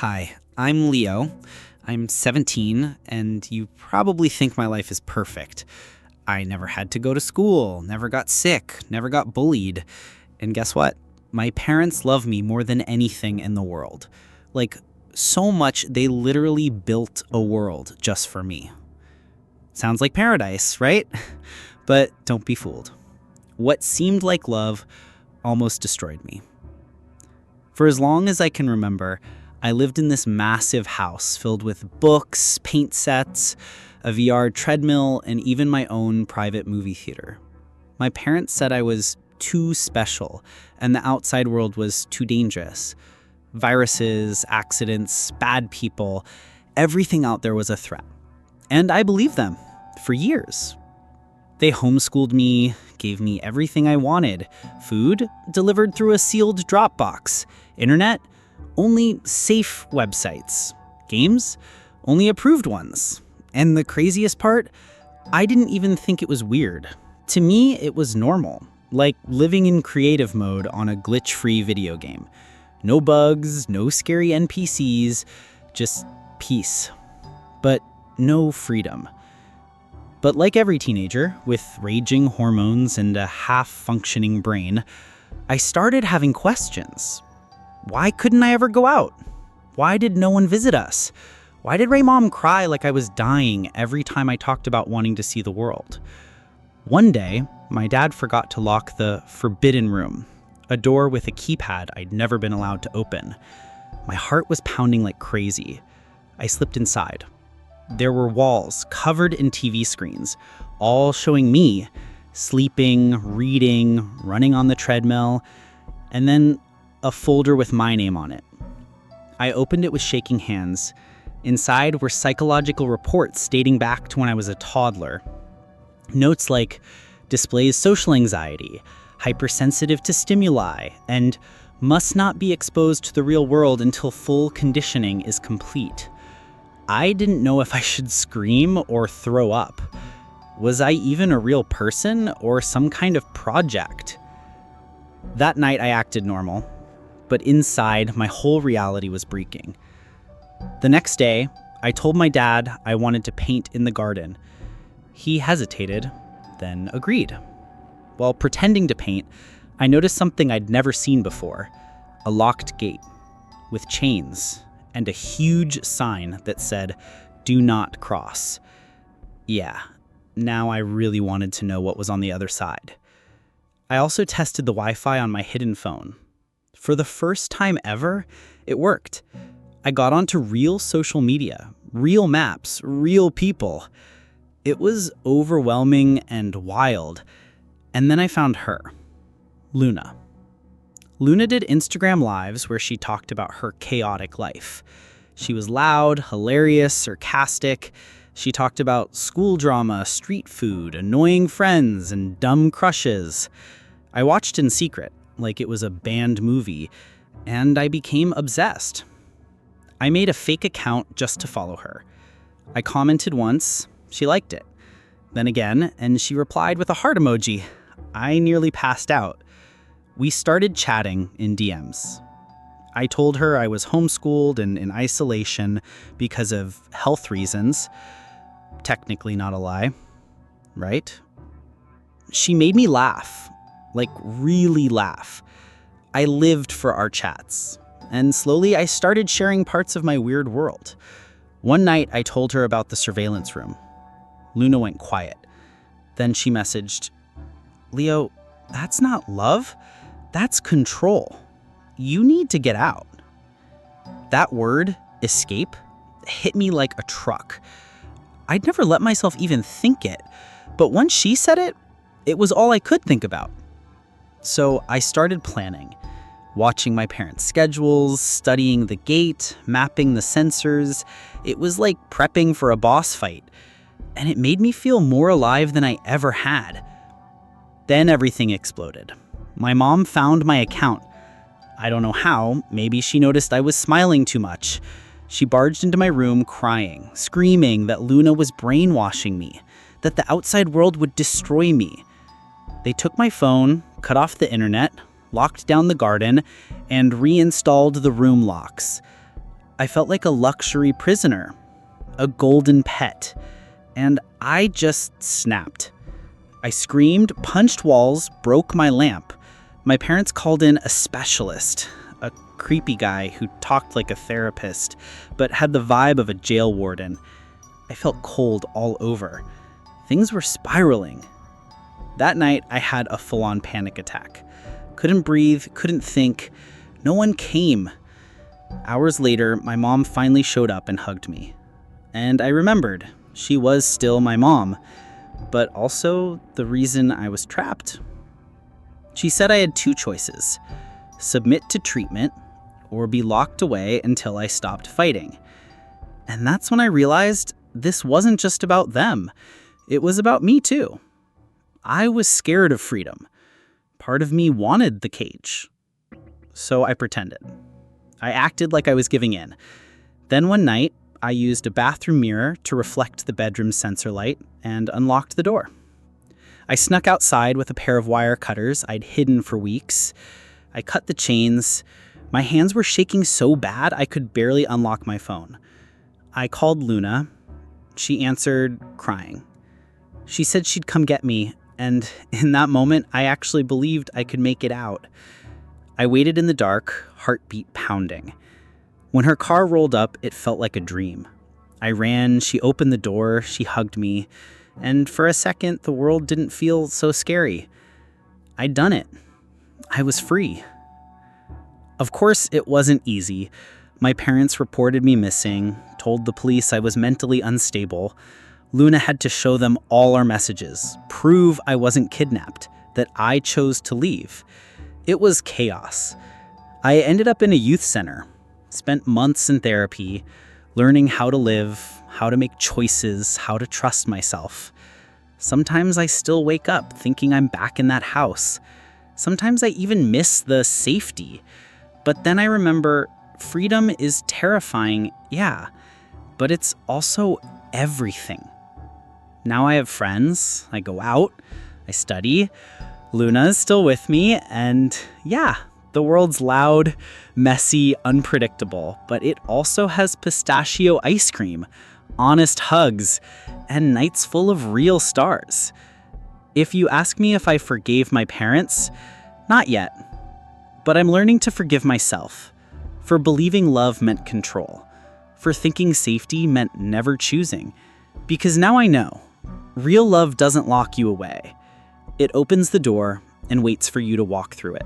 Hi, I'm Leo. I'm 17, and you probably think my life is perfect. I never had to go to school, never got sick, never got bullied. And guess what? My parents love me more than anything in the world. Like, so much they literally built a world just for me. Sounds like paradise, right? But don't be fooled. What seemed like love almost destroyed me. For as long as I can remember, I lived in this massive house filled with books, paint sets, a VR treadmill, and even my own private movie theater. My parents said I was too special and the outside world was too dangerous. Viruses, accidents, bad people, everything out there was a threat. And I believed them for years. They homeschooled me, gave me everything I wanted. Food delivered through a sealed Dropbox. Internet, only safe websites. Games, only approved ones. And the craziest part, I didn't even think it was weird. To me, it was normal, like living in creative mode on a glitch-free video game. No bugs, no scary NPCs, just peace. But no freedom. But like every teenager, with raging hormones and a half-functioning brain, I started having questions. Why couldn't I ever go out? Why did no one visit us? Why did Ray Mom cry like I was dying every time I talked about wanting to see the world? One day, my dad forgot to lock the forbidden room, a door with a keypad I'd never been allowed to open. My heart was pounding like crazy. I slipped inside. There were walls covered in TV screens, all showing me, sleeping, reading, running on the treadmill, and then a folder with my name on it. I opened it with shaking hands. Inside were psychological reports dating back to when I was a toddler. Notes like displays social anxiety, hypersensitive to stimuli, and must not be exposed to the real world until full conditioning is complete. I didn't know if I should scream or throw up. Was I even a real person or some kind of project? That night I acted normal, but inside my whole reality was breaking. The next day, I told my dad I wanted to paint in the garden. He hesitated, then agreed. While pretending to paint, I noticed something I'd never seen before, a locked gate with chains and a huge sign that said, "Do not cross." Yeah, now I really wanted to know what was on the other side. I also tested the Wi-Fi on my hidden phone. For the first time ever, it worked. I got onto real social media, real maps, real people. It was overwhelming and wild. And then I found her, Luna. Luna did Instagram Lives where she talked about her chaotic life. She was loud, hilarious, sarcastic. She talked about school drama, street food, annoying friends, and dumb crushes. I watched in secret, like it was a banned movie, and I became obsessed. I made a fake account just to follow her. I commented once, she liked it. Then again, and she replied with a heart emoji. I nearly passed out. We started chatting in DMs. I told her I was homeschooled and in isolation because of health reasons. Technically not a lie, right? She made me laugh, like really laugh. I lived for our chats, and slowly I started sharing parts of my weird world. One night I told her about the surveillance room. Luna went quiet. Then she messaged, "Leo, that's not love. That's control. You need to get out." That word, escape, hit me like a truck. I'd never let myself even think it, but once she said it, it was all I could think about. So I started planning, watching my parents' schedules, studying the gate, mapping the sensors. It was like prepping for a boss fight, and it made me feel more alive than I ever had. Then everything exploded. My mom found my account. I don't know how, maybe she noticed I was smiling too much. She barged into my room crying, screaming that Luna was brainwashing me, that the outside world would destroy me. They took my phone, cut off the internet, locked down the garden, and reinstalled the room locks. I felt like a luxury prisoner, a golden pet, and I just snapped. I screamed, punched walls, broke my lamp. My parents called in a specialist, a creepy guy who talked like a therapist, but had the vibe of a jail warden. I felt cold all over. Things were spiraling. That night, I had a full-on panic attack. Couldn't breathe, couldn't think. No one came. Hours later, my mom finally showed up and hugged me. And I remembered, she was still my mom, but also the reason I was trapped. She said I had two choices: submit to treatment or be locked away until I stopped fighting. And that's when I realized this wasn't just about them. It was about me too. I was scared of freedom. Part of me wanted the cage. So I pretended. I acted like I was giving in. Then one night, I used a bathroom mirror to reflect the bedroom sensor light and unlocked the door. I snuck outside with a pair of wire cutters I'd hidden for weeks. I cut the chains. My hands were shaking so bad I could barely unlock my phone. I called Luna. She answered, crying. She said she'd come get me, and in that moment, I actually believed I could make it out. I waited in the dark, heartbeat pounding. When her car rolled up, it felt like a dream. I ran, she opened the door, she hugged me, and for a second, the world didn't feel so scary. I'd done it. I was free. Of course, it wasn't easy. My parents reported me missing, told the police I was mentally unstable. Luna had to show them all our messages, prove I wasn't kidnapped, that I chose to leave. It was chaos. I ended up in a youth center, spent months in therapy, learning how to live, how to make choices, how to trust myself. Sometimes I still wake up thinking I'm back in that house. Sometimes I even miss the safety. But then I remember freedom is terrifying, yeah, but it's also everything. Now I have friends, I go out, I study, Luna's still with me, and yeah, the world's loud, messy, unpredictable, but it also has pistachio ice cream, honest hugs, and nights full of real stars. If you ask me if I forgave my parents, not yet, but I'm learning to forgive myself for believing love meant control, for thinking safety meant never choosing, because now I know. Real love doesn't lock you away. It opens the door and waits for you to walk through it.